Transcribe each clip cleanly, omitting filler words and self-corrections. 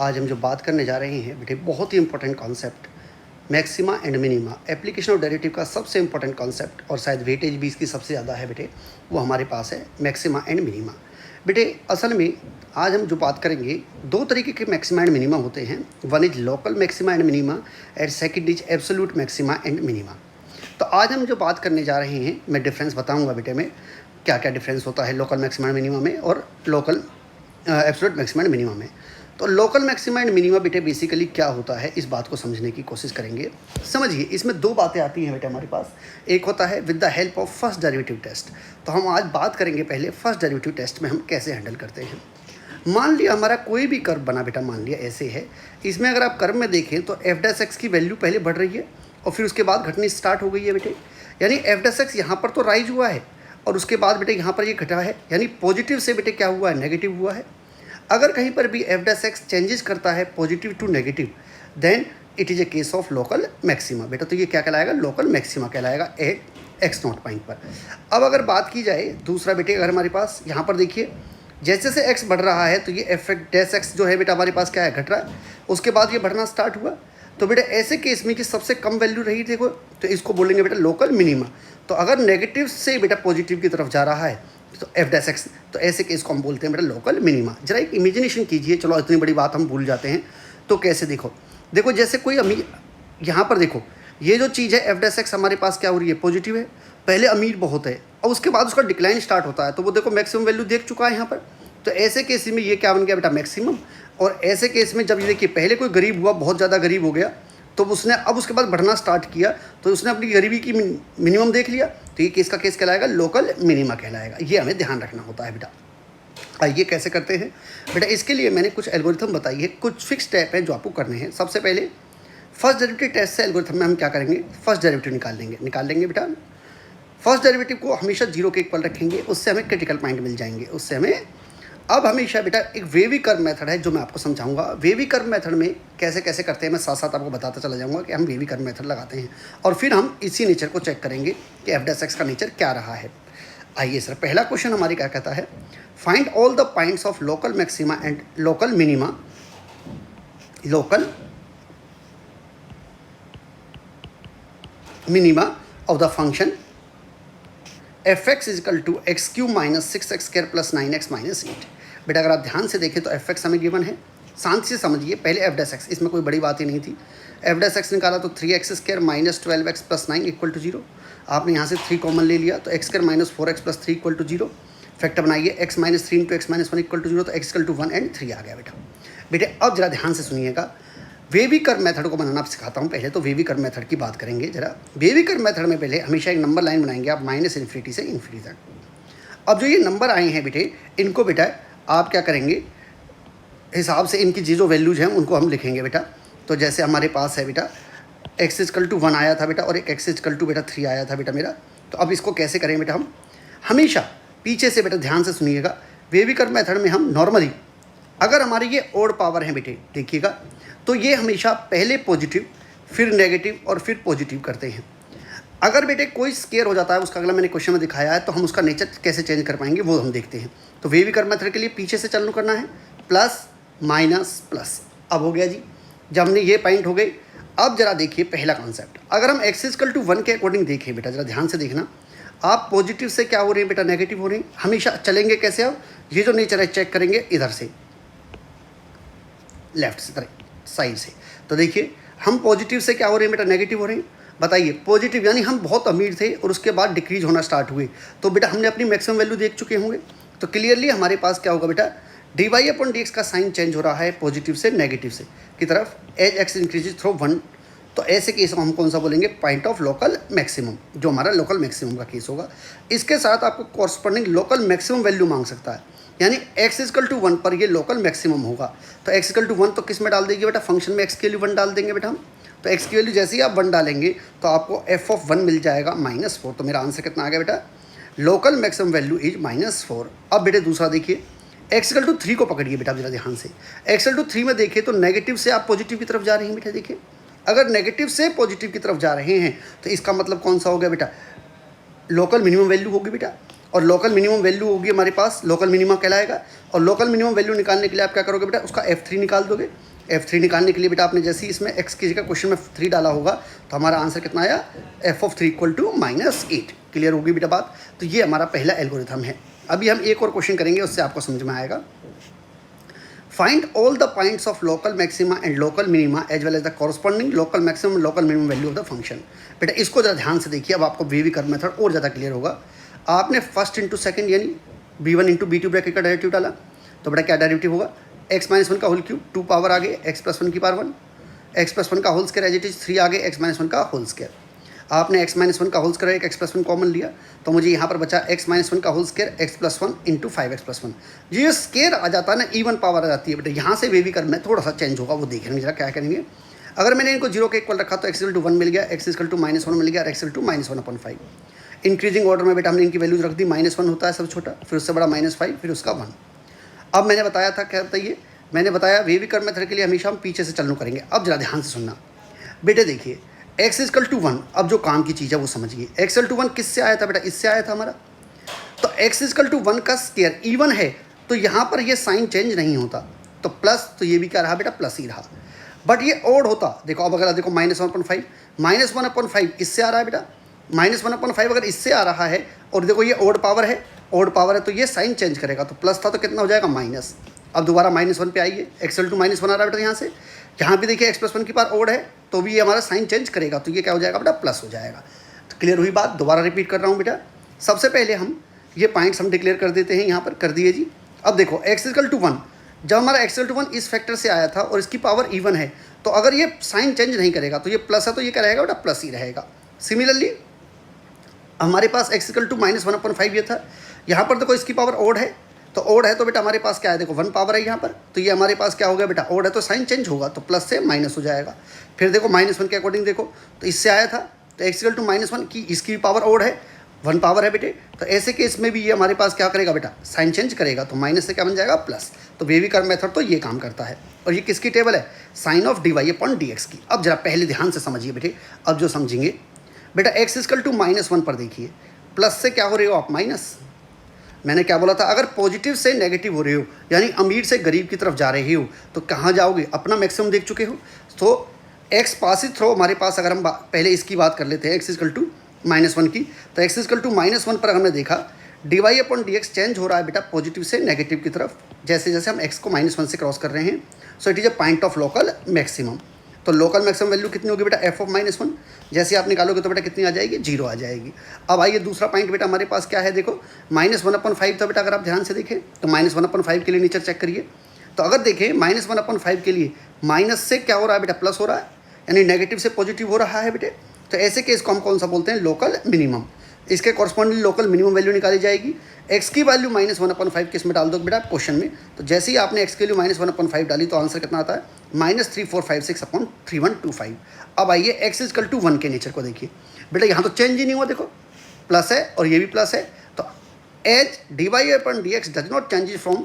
आज हम जो बात करने जा रहे हैं बेटे बहुत ही important concept maxima and minima application of derivative का सबसे इंपॉर्टेंट कॉन्सेप्ट और शायद वेटेज भी इसकी सबसे ज़्यादा है बेटे वो हमारे पास है मैक्सिमा एंड मिनिमा। बेटे असल में आज हम जो बात करेंगे दो तरीके के मैक्सिमा एंड मिनिमा होते हैं। One is local maxima and minima and second is absolute maxima and minima. तो आज हम जो बात करने जा रहे हैं मैं डिफरेंस बताऊंगा बेटे में क्या क्या डिफरेंस होता है लोकल मैक्सिमा एंड मिनिमा में और local absolute maxima and minima में। तो लोकल मैक्सिमा एंड मिनिमा बेटे बेसिकली क्या होता है इस बात को समझने की कोशिश करेंगे। समझिए इसमें दो बातें आती हैं बेटे हमारे पास। एक होता है with the help of first derivative test. तो हम आज बात करेंगे पहले फर्स्ट डेरिवेटिव टेस्ट में हम कैसे हैंडल करते हैं। मान लिया हमारा कोई भी कर्व बना बेटा, मान लिया ऐसे है, इसमें अगर आप कर्व में देखें तो f' की वैल्यू पहले बढ़ रही है और फिर उसके बाद घटनी स्टार्ट हो गई है बेटे। यानी f' यहाँ पर तो राइज हुआ है और उसके बाद बेटे यहाँ पर ये घटा है, यानी पॉजिटिव से बेटे क्या हुआ है, नेगेटिव हुआ है। अगर कहीं पर भी f' चेंजेस करता है positive to negative then it is a case of local maxima बेटा। तो ये क्या कहलाएगा, लोकल मैक्सिमा कहलाएगा एट x नॉट पॉइंट पर। अब अगर बात की जाए दूसरा बेटे, अगर हमारे पास यहाँ पर देखिए जैसे जैसे x बढ़ रहा है तो ये f' जो है बेटा हमारे पास क्या है, घट रहा है, उसके बाद ये बढ़ना स्टार्ट हुआ। तो बेटा ऐसे केस में कि सबसे कम वैल्यू रही देखो तो इसको बोलेंगे बेटा लोकल मिनिमा। तो अगर नेगेटिव से बेटा पॉजिटिव की तरफ जा रहा है तो f' तो ऐसे केस को हम बोलते हैं बेटा लोकल मिनिमा। जरा एक इमेजिनेशन कीजिए, चलो इतनी बड़ी बात हम भूल जाते हैं तो कैसे, देखो जैसे कोई अमीर, यहाँ पर देखो ये जो चीज़ है f' हमारे पास क्या हो रही है, पॉजिटिव है, पहले अमीर बहुत है और उसके बाद उसका डिक्लाइन स्टार्ट होता है तो वो देखो मैक्सिमम वैल्यू देख चुका है यहाँ पर। तो ऐसे केस में ये क्या बन गया बेटा, मैक्सिमम। और ऐसे केस में जब ये देखिए पहले कोई गरीब हुआ, बहुत ज़्यादा गरीब हो गया तो उसने अब उसके बाद बढ़ना स्टार्ट किया तो उसने अपनी गरीबी की मिनिमम देख लिया तो ये केस का केस कहलाएगा लोकल मिनिमा कहलाएगा। ये हमें ध्यान रखना होता है बेटा। आइए कैसे करते हैं बेटा, इसके लिए मैंने कुछ एल्गोरिथम बताई है, कुछ फिक्स स्टेप है जो आपको करने हैं। सबसे पहले फर्स्ट डेरिवेटिव टेस्ट से एल्गोरिथम में हम क्या करेंगे, फर्स्ट डेरिवेटिव निकाल लेंगे बेटा। फर्स्ट डेरिवेटिव को हमेशा 0 के इक्वल रखेंगे, उससे हमें क्रिटिकल पॉइंट मिल जाएंगे, उससे हमें। अब हमेशा बेटा एक वेवी कर्व मेथड है जो मैं आपको समझाऊंगा। वेवी कर्व मेथड में कैसे कैसे करते हैं मैं साथ साथ आपको बताता चला जाऊंगा कि हम वेवी कर्व मेथड लगाते हैं और फिर हम इसी नेचर को चेक करेंगे कि f' का नेचर क्या रहा है। आइए सर, पहला क्वेश्चन हमारी क्या कहता है, find all the points of local maxima and local minima, local minima of the function f(x) = x³ - 6x² + 9x - 8। बेटा अगर आप ध्यान से देखें तो f(x) हमें गिवन है, शांति से समझिए। पहले f', इसमें कोई बड़ी बात ही नहीं थी। f' निकाला तो 3x² - 12x + 9 = 0। आपने यहाँ से 3 कॉमन ले लिया तो x² - 4x + 3 = 0। फैक्टर बनाइए, x - 3 × x - 1 = 0 तो x = 1 and 3 आ गया बेटा। बेटे अब जरा ध्यान से सुनिएगा, वेवी कर्व मेथड को बनाना आप सिखाता हूँ। पहले तो वेवी कर्व मेथड की बात करेंगे जरा। वेवी कर्व मेथड में पहले हमेशा एक नंबर लाइन बनाएंगे आप -∞ से ∞ तक। अब जो ये नंबर आए हैं बेटे, इनको बेटा आप क्या करेंगे, हिसाब से इनकी जो वैल्यूज हैं उनको हम लिखेंगे बेटा। तो जैसे हमारे पास है बेटा x = 1 आया था बेटा और एक x = बेटा 3 आया था बेटा मेरा। तो अब इसको कैसे करें बेटा, हम हमेशा पीछे से बेटा ध्यान से सुनिएगा। वेवी कर्व मेथड में हम नॉर्मली अगर हमारी ये ओड पावर है बेटे, देखिएगा तो ये हमेशा पहले पॉजिटिव फिर नेगेटिव और फिर पॉजिटिव करते हैं। अगर बेटे कोई स्केयर हो जाता है, उसका अगला मैंने क्वेश्चन में दिखाया है, तो हम उसका नेचर कैसे चेंज कर पाएंगे वो हम देखते हैं। तो वेवी कर्व मेथड के लिए पीछे से चालू करना है, प्लस माइनस प्लस। अब हो गया जी, जब हमने ये पॉइंट हो गए। अब जरा देखिए पहला कॉन्सेप्ट, अगर हम x = 1 के अकॉर्डिंग देखें बेटा, जरा ध्यान से देखना, आप पॉजिटिव से क्या हो रहे हैं बेटा, नेगेटिव हो रहे हैं। हमेशा चलेंगे कैसे, अब ये जो नेचर है चेक करेंगे इधर से, लेफ्ट से साइड से। तो देखिए हम पॉजिटिव से क्या हो रहे हैं बेटा, नेगेटिव हो रहे हैं। बताइए पॉजिटिव यानी हम बहुत अमीर थे और उसके बाद डिक्रीज होना स्टार्ट हुए तो बेटा हमने अपनी मैक्सिमम वैल्यू देख चुके होंगे। तो क्लियरली हमारे पास क्या होगा बेटा, dy/dx का साइन चेंज हो रहा है पॉजिटिव से नेगेटिव से की तरफ एज x इंक्रीजेज थ्रू 1। तो ऐसे केस में हम कौन सा बोलेंगे, पॉइंट ऑफ लोकल मैक्सिमम, जो हमारा लोकल मैक्सिमम का केस होगा। इसके साथ आपको कॉरस्पॉन्डिंग लोकल मैक्सिमम वैल्यू मांग सकता है, यानी x = 1 पर ये लोकल मैक्सिमम होगा। तो x = 1 तो किस में डाल देंगे बेटा, फंक्शन में x की वैल्यू 1 डाल देंगे बेटा हम। तो x की वैल्यू जैसे ही आप 1 डालेंगे तो आपको f(1) मिल जाएगा -4। तो मेरा आंसर कितना आ गया बेटा, लोकल मैक्सिमम वैल्यू इज -4। अब बेटे दूसरा देखिए, x = 3 को पकड़िए बेटा जरा ध्यान से। x = 3 में देखिए तो नेगेटिव से आप पॉजिटिव की तरफ जा रहे हैं बेटा। देखिए अगर नेगेटिव से पॉजिटिव की तरफ जा रहे हैं तो इसका मतलब कौन सा हो गया बेटा, लोकल मिनिमम वैल्यू होगी बेटा। और लोकल मिनिमम वैल्यू होगी हमारे पास, लोकल मिनिमा कहलाएगा। और लोकल मिनिमम वैल्यू निकालने के लिए आप क्या करोगे बेटा, उसका f3 निकाल दोगे F3 निकालने के लिए बेटा आपने जैसे ही इसमें x की जगह क्वेश्चन में 3 डाला होगा तो हमारा आंसर कितना आया, f(3) इक्वल टू -8। क्लियर होगी बेटा बात। तो ये हमारा पहला एल्गोरिथम है। अभी हम एक और क्वेश्चन करेंगे, उससे आपको समझ में आएगा। Find all the points of local maxima and local minima as well as the corresponding local maximum local minimum value of the function. बेटा इसको जरा ध्यान से देखिए, अब आपको वे कर्व मेथड और ज़्यादा क्लियर होगा। आपने फर्स्ट इंटू सेकेंड यानी b1 इंटू b2 ब्रैकेट का डेरिवेटिव डाला, तो बेटा क्या डेरिवेटिव होगा, x-1 का होल क्यूब, 2 पावर आ गए x+1 की पावर 1, x+1 का whole square as it is 3 आ गए x-1 का होल स्क्वायर। आपने x-1 का होल स्क्वायर x+1 कॉमन लिया, तो मुझे यहाँ पर बचा x-1 का whole square x+1 into 5x+1। ये स्क्वायर आ जाता है ना, इवन पावर आ जाती है बेटा। यहाँ से वे भी कर में थोड़ा सा चेंज होगा, वो देखेंगे जरा क्या करेंगे। अगर मैंने इनको 0 के इक्वल रखा तो x=1 मिल गया, x=-1 मिल गया और x=-1/5। इंक्रीजिंग ऑर्डर में बेटा हमने इनकी वैल्यूज रख दी, -1 होता है सब छोटा, फिर उससे बड़ा -5, फिर उसका 1। अब मैंने बताया था, क्या बताइए, मैंने बताया वे कर्व मेथड के लिए हमेशा हम पीछे से चलना करेंगे। अब जरा ध्यान से सुनना बेटे, देखिए x=1, अब जो काम की चीज़ है वो समझिए। x=1 किससे आया था बेटा, इससे आया था हमारा। तो x=1 का स्क्वायर इवन है, तो यहाँ पर ये साइन चेंज नहीं होता, तो प्लस, तो ये भी क्या रहा बेटा, प्लस ही रहा। बट ये ओड होता, देखो अब अगर देखो -1/5, -1/5 इससे आ रहा है बेटा, -1/5 अगर इससे आ रहा है, और देखो ये ओड पावर है, ओड पावर है तो ये साइन चेंज करेगा, तो प्लस था तो कितना हो जाएगा, माइनस। अब दोबारा -1 पे आइए, x=-1 आ रहा है बेटा यहाँ से, यहाँ भी देखिए x+1 की पावर ओड है, तो भी ये हमारा साइन चेंज करेगा, तो ये क्या हो जाएगा बेटा, प्लस हो जाएगा। तो क्लियर हुई बात, दोबारा रिपीट कर रहा हूँ बेटा। सबसे पहले हम ये पॉइंट्स हम डिक्लेयर कर देते हैं, यहाँ पर कर दिए जी। अब देखो x=1, जब हमारा x=1 इस फैक्टर से आया था और इसकी पावर इवन है, तो अगर ये साइन चेंज नहीं करेगा तो ये प्लस है, तो ये क्या रहेगा बेटा, प्लस ही रहेगा। सिमिलरली हमारे पास x=-1/5 ये था, यहाँ पर देखो इसकी पावर ओड है, तो ओड है तो बेटा हमारे पास क्या है, देखो 1 पावर है यहाँ पर, तो ये हमारे पास क्या हो गया बेटा, ओड है तो साइन चेंज होगा, तो प्लस से माइनस हो जाएगा। फिर देखो -1 के अकॉर्डिंग देखो, तो इससे आया था, तो x=-1 की इसकी पावर ओड है, 1 पावर है बेटे, तो ऐसे केस में भी ये हमारे पास क्या करेगा बेटा, साइन चेंज करेगा, तो माइनस से क्या बन जाएगा, प्लस। तो वे कर्व मेथड तो ये काम करता है। और ये किसकी टेबल है, साइन ऑफ dy/dx की। अब जरा पहले ध्यान से समझिए बेटे, अब जो समझेंगे बेटा, x=-1 पर देखिए, प्लस से क्या हो रहे हो आप, माइनस। मैंने क्या बोला था, अगर पॉजिटिव से नेगेटिव हो रहे हो, यानी अमीर से गरीब की तरफ जा रहे हो, तो कहाँ जाओगे, अपना मैक्सिमम देख चुके हो, तो x पास थ्रो हमारे पास, अगर हम पहले इसकी बात कर लेते हैं x=-1 की, तो x=-1 पर हमने देखा dy/dx चेंज हो रहा है बेटा पॉजिटिव से नेगेटिव की तरफ, जैसे जैसे हम x को -1 से क्रॉस कर रहे हैं। So it is a point of local maximum. तो लोकल मैक्सिमम वैल्यू कितनी होगी बेटा, f(-1), जैसे आप निकालोगे तो बेटा कितनी आ जाएगी, 0 आ जाएगी। अब आइए दूसरा पॉइंट बेटा हमारे पास क्या है, देखो -1/5 था बेटा, अगर आप ध्यान से देखें तो -1/5 के लिए नीचे चेक करिए, तो अगर देखें -1/5 के लिए माइनस से क्या हो रहा है बेटा, प्लस हो रहा है, यानी नेगेटिव से पॉजिटिव हो रहा है बेटे। तो ऐसे केस को हम कौन सा बोलते हैं, लोकल मिनिमम। इसके कॉरस्पॉन्डिंग लोकल मिनिमम वैल्यू निकाली जाएगी। x की वैल्यू -1/5 किस में डाल दो बेटा, क्वेश्चन में, तो जैसे ही आपने x के लिए -1/5 डाली तो आंसर कितना आता है, -3456/3125। अब आइए x=1 के नेचर को देखिए बेटा, यहाँ तो चेंज ही नहीं हुआ, देखो प्लस है और ये भी प्लस है, तो as dy/dx does not change from,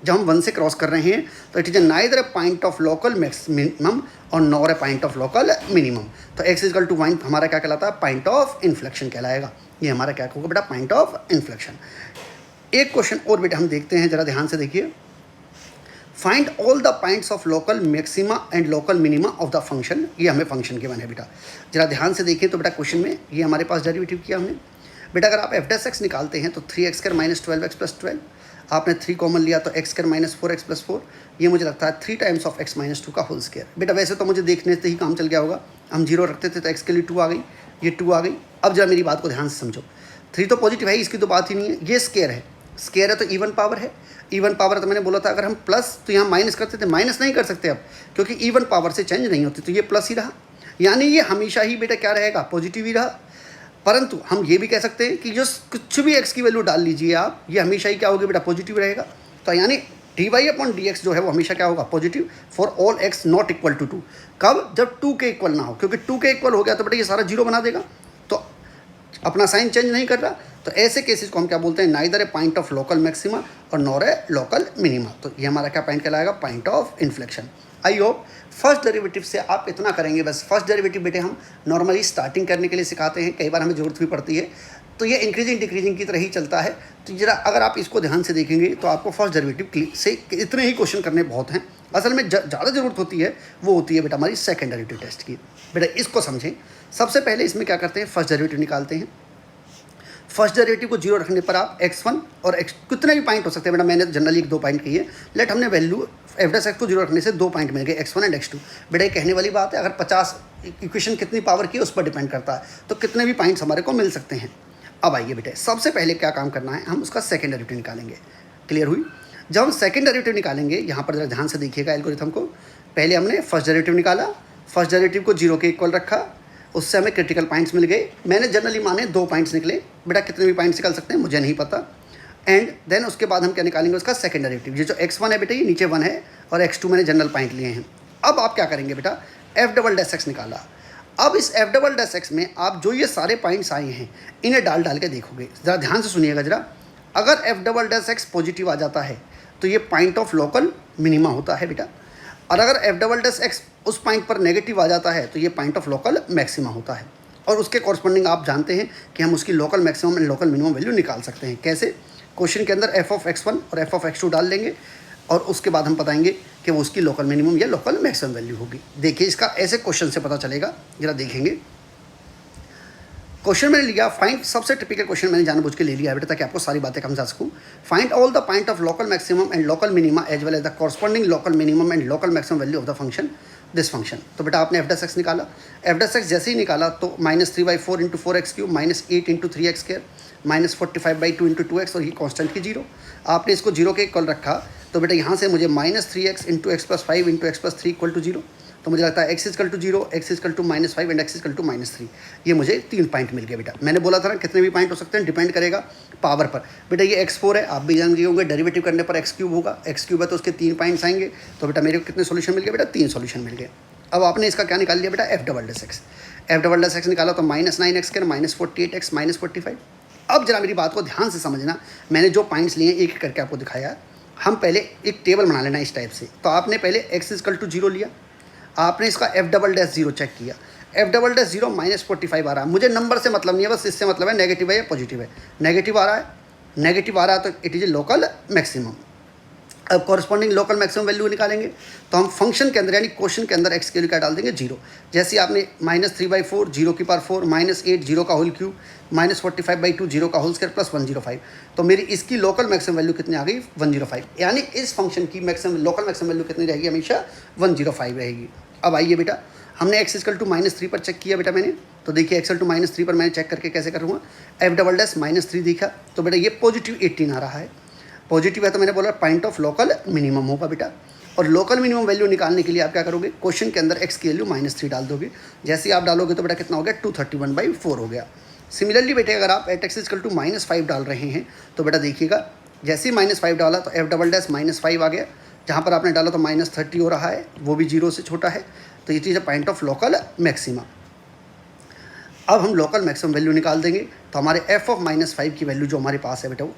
जब हम 1 से क्रॉस कर रहे हैं, तो it is neither a point of local maximum और nor a point of local minimum. तो x=1 हमारा क्या कहलाता है, पॉइंट ऑफ इन्फ्लेक्शन कहलाएगा। ये हमारा क्या होगा बेटा, पॉइंट ऑफ इन्फ्लेक्शन। एक क्वेश्चन और बेटा हम देखते हैं, जरा ध्यान से देखिए। Find all the points of local maxima and local minima of the function. ये हमें फंक्शन के वन है बेटा, जरा ध्यान से देखिए। तो बेटा क्वेश्चन में ये हमारे पास डेरिवेटिव किया हमने बेटा, अगर आप f' निकालते हैं तो 3x² - 12x+12, आपने 3 कॉमन लिया तो x² - 4x+4, ये मुझे लगता है 3 टाइम्स ऑफ x - 2 का होल स्क्वायर। बेटा वैसे तो मुझे देखने से ही काम चल गया होगा, हम 0 रखते थे तो x के लिए 2 आ गई, ये 2 आ गई। अब जरा मेरी बात को ध्यान से समझो, 3 तो पॉजिटिव है, इसकी तो बात ही नहीं है, ये स्क्वायर है, स्क्वायर है तो इवन पावर है, इवन पावर है तो मैंने बोला था अगर हम प्लस तो यहाँ माइनस करते थे, माइनस नहीं कर सकते अब, क्योंकि इवन पावर से चेंज नहीं होती, तो ये प्लस ही रहा, यानी ये हमेशा ही बेटा क्या रहेगा, पॉजिटिव ही रहा। परंतु हम ये भी कह सकते हैं कि जो कुछ भी x की वैल्यू डाल लीजिए आप, ये हमेशा ही क्या होगी बेटा, पॉजिटिव रहेगा। तो यानी dy/dx जो है वो हमेशा क्या होगा, positive for all x not equal to 2। कब, जब 2 के इक्वल ना हो, क्योंकि 2 के इक्वल हो गया तो बेटा ये सारा 0 बना देगा, तो अपना साइन चेंज नहीं कर रहा। तो ऐसे केसेस को हम क्या बोलते हैं, neither A point of local maxima और नॉर ए लोकल मिनिमा। तो ये हमारा क्या पॉइंट कहलाएगा, point of inflection. I hope first derivative से आप इतना करेंगे बस। फर्स्ट डेरिवेटिव बेटे हम नॉर्मली स्टार्टिंग करने के लिए सिखाते हैं, कई बार हमें जरूरत भी पड़ती है, तो ये इंक्रीजिंग डिक्रीजिंग की तरह ही चलता है। तो जरा अगर आप इसको ध्यान से देखेंगे तो आपको फर्स्ट डेरिवेटिव से इतने ही क्वेश्चन करने बहुत हैं। असल में ज़्यादा ज़रूरत होती है वो होती है बेटा हमारी सेकंड डेरिवेटिव टेस्ट की। बेटा इसको समझें, सबसे पहले इसमें क्या करते हैं, फर्स्ट डेरिवेटिव निकालते हैं। फर्स्ट डेरिवेटिव को जीरो रखने पर आप x1 और x कितने भी पॉइंट हो सकते हैं बेटा, मैंने जनरली 1-2 पॉइंट कही है। लेट हमने वैल्यू f' को जीरो रखने से 2 पॉइंट मिल गए, x1 एंड x2। बेटा ये कहने वाली बात है, अगर 50 इक्वेशन कितनी पावर की है उस पर डिपेंड करता है, तो कितने भी पॉइंट्स हमारे को मिल सकते हैं। अब आइए बेटे, सबसे पहले क्या काम करना है, हम उसका सेकंड डेरिवेटिव निकालेंगे। क्लियर हुई? जब हम सेकंड डेरिवेटिव निकालेंगे, यहाँ पर जरा ध्यान से देखिएगा एल्गोरिथम को। पहले हमने फर्स्ट डेरिवेटिव निकाला, फर्स्ट डेरिवेटिव को जीरो के इक्वल रखा, उससे हमें क्रिटिकल पॉइंट्स मिल गए। मैंने जनरली माने 2 पॉइंट्स निकले, बेटा कितने भी पॉइंट्स निकल सकते हैं मुझे नहीं पता। एंड देन उसके बाद हम क्या निकालेंगे, उसका सेकंड डेरिवेटिव। ये जो x1 है बेटा ये नीचे 1 है और x2 मैंने जनरल पॉइंट लिए हैं। अब आप क्या करेंगे बेटा, f'(x) निकाला। अब इस f'(x) में आप जो ये सारे पॉइंट्स आए हैं इन्हें डाल के देखोगे। ज़रा ध्यान से सुनिएगा जरा, अगर f'(x) पॉजिटिव आ जाता है तो ये पॉइंट ऑफ लोकल मिनिमा होता है बेटा, और अगर f'(x) उस पॉइंट पर नेगेटिव आ जाता है तो ये पॉइंट ऑफ लोकल मैक्सिमा होता है। और उसके कॉरस्पॉन्डिंग आप जानते हैं कि हम उसकी local maximum and local minimum value निकाल सकते हैं। कैसे? क्वेश्चन के अंदर f(x1) और f(x2) डाल लेंगे और उसके बाद हम बताएंगे कि वो उसकी लोकल मिनिमम या लोकल मैक्सिमम वैल्यू होगी। देखिए इसका ऐसे क्वेश्चन से पता चलेगा, जरा देखेंगे। क्वेश्चन मैंने लिया फाइंड, सबसे टिपिकल क्वेश्चन मैंने जानबूझ के ले लिया है बेटा ताकि आपको सारी बातें समझा सकूँ। Find all the point of local maximum and local minima as well as the corresponding local minimum and local maximum value of the function this function. तो बेटा आपने f'(x) निकाला, f'(x) जैसे ही निकाला तो -3/4 × 4x³ -8 × 3x² -45/2 × 2x, और ये constant की जीरो। आपने इसको जीरो के इक्वल रखा तो बेटा यहाँ से मुझे -3x × x + 5 × x + 3 = 0। तो मुझे लगता है x = 0, x = -5 एंड x = -3। ये मुझे 3 पॉइंट मिल गए बेटा। मैंने बोला था ना कितने भी पॉइंट हो सकते हैं, डिपेंड करेगा पावर पर। बेटा ये x4 है, आप भी जान गए होंगे, डेरिवेटिव करने पर x³ होगा, x³ है तो उसके 3 पॉइंट्स आएंगे। तो बेटा मेरे को कितने सोल्यूशन मिल गए बेटा, 3 सोल्यूशन मिल गए। अब आपने इसका क्या निकाल लिया बेटा, f'(x). f'(x) निकाला तो -9x² -48x -45। अब जरा मेरी बात को ध्यान से समझना, मैंने जो पॉइंट्स लिए एक एक करके आपको दिखाया। हम पहले एक टेबल बना लेना इस टाइप से। तो आपने पहले x = 0 लिया, आपने इसका f'(0) चेक किया, f'(0) -45 आ रहा है। मुझे नंबर से मतलब नहीं है, बस इससे मतलब है नेगेटिव है या पॉजिटिव है। नेगेटिव आ रहा है, नेगेटिव आ रहा है तो it is A local maximum. अब कॉरस्पॉन्डिंग लोकल मैक्सिमम वैल्यू निकालेंगे तो हम फंक्शन के अंदर यानी क्वेश्चन के अंदर x के लिए क्या डाल देंगे, 0। जैसे आपने -3/4 0 की पावर 4 -8 0 का होल क्यूब -45/2 0 का होल स्क्वायर प्लस 105। तो मेरी इसकी लोकल मैक्सिमम वैल्यू कितनी आ गई, 105। यानी इस फंक्शन की मैक्सिमम लोकल मैक्सिमम वैल्यू कितनी रहेगी, हमेशा 105 रहेगी। अब आइए बेटा, हमने x = -3 पर चेक किया बेटा मैंने। तो देखिए x = -3 पर मैंने चेक करके कैसे करूँगा, f'(x) -3 दिखा तो बेटा ये पॉजिटिव 18 आ रहा है। पॉजिटिव है तो मैंने बोला पॉइंट ऑफ लोकल मिनिमम होगा बेटा। और लोकल मिनिमम वैल्यू निकालने के लिए आप क्या करोगे, क्वेश्चन के अंदर x की वैल्यू -3 डाल दोगे। जैसे ही आप डालोगे तो बेटा कितना हो गया, 231/4 हो गया। सिमिलरली बेटे अगर आप x = -5 डाल रहे हैं तो बेटा देखिएगा, जैसे ही -5 डाला तो f'(x) -5 आ गया। जहाँ पर आपने डाला तो -30 हो रहा है, वो भी 0 से छोटा है। तो ये चीज़ है पॉइंट ऑफ लोकल मैक्सिमा। अब हम लोकल मैक्सिमम वैल्यू निकाल देंगे तो हमारे f(-5) की वैल्यू जो हमारे पास है बेटा वो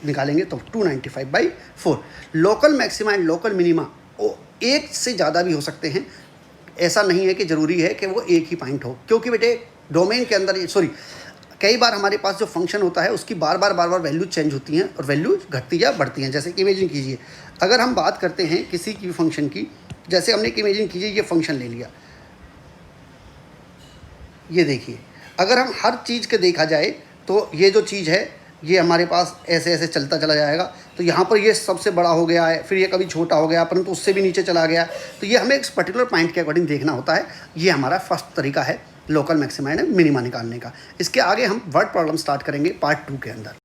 निकालेंगे तो 295/4। Local maxima and local minima वो एक से ज़्यादा भी हो सकते हैं, ऐसा नहीं है कि ज़रूरी है कि वो एक ही पॉइंट हो। क्योंकि बेटे डोमेन के अंदर कई बार हमारे पास जो फंक्शन होता है उसकी बार बार वैल्यू चेंज होती हैं और वैल्यू घटती या बढ़ती हैं। जैसे कि इमेजिन कीजिए, अगर हम बात करते हैं किसी की फंक्शन की, जैसे हमने इमेजिन कीजिए ये फंक्शन ले लिया, ये देखिए, अगर हम हर चीज़ के देखा जाए तो ये जो चीज़ है ये हमारे पास ऐसे ऐसे चलता चला जाएगा। तो यहाँ पर ये सबसे बड़ा हो गया है, फिर ये कभी छोटा हो गया, परंतु उससे भी नीचे चला गया। तो ये हमें एक पर्टिकुलर पॉइंट के अकॉर्डिंग देखना होता है। ये हमारा फर्स्ट तरीका है लोकल मैक्सिमा एंड मिनिमा निकालने का। इसके आगे हम वर्ड प्रॉब्लम स्टार्ट करेंगे पार्ट 2 के अंदर।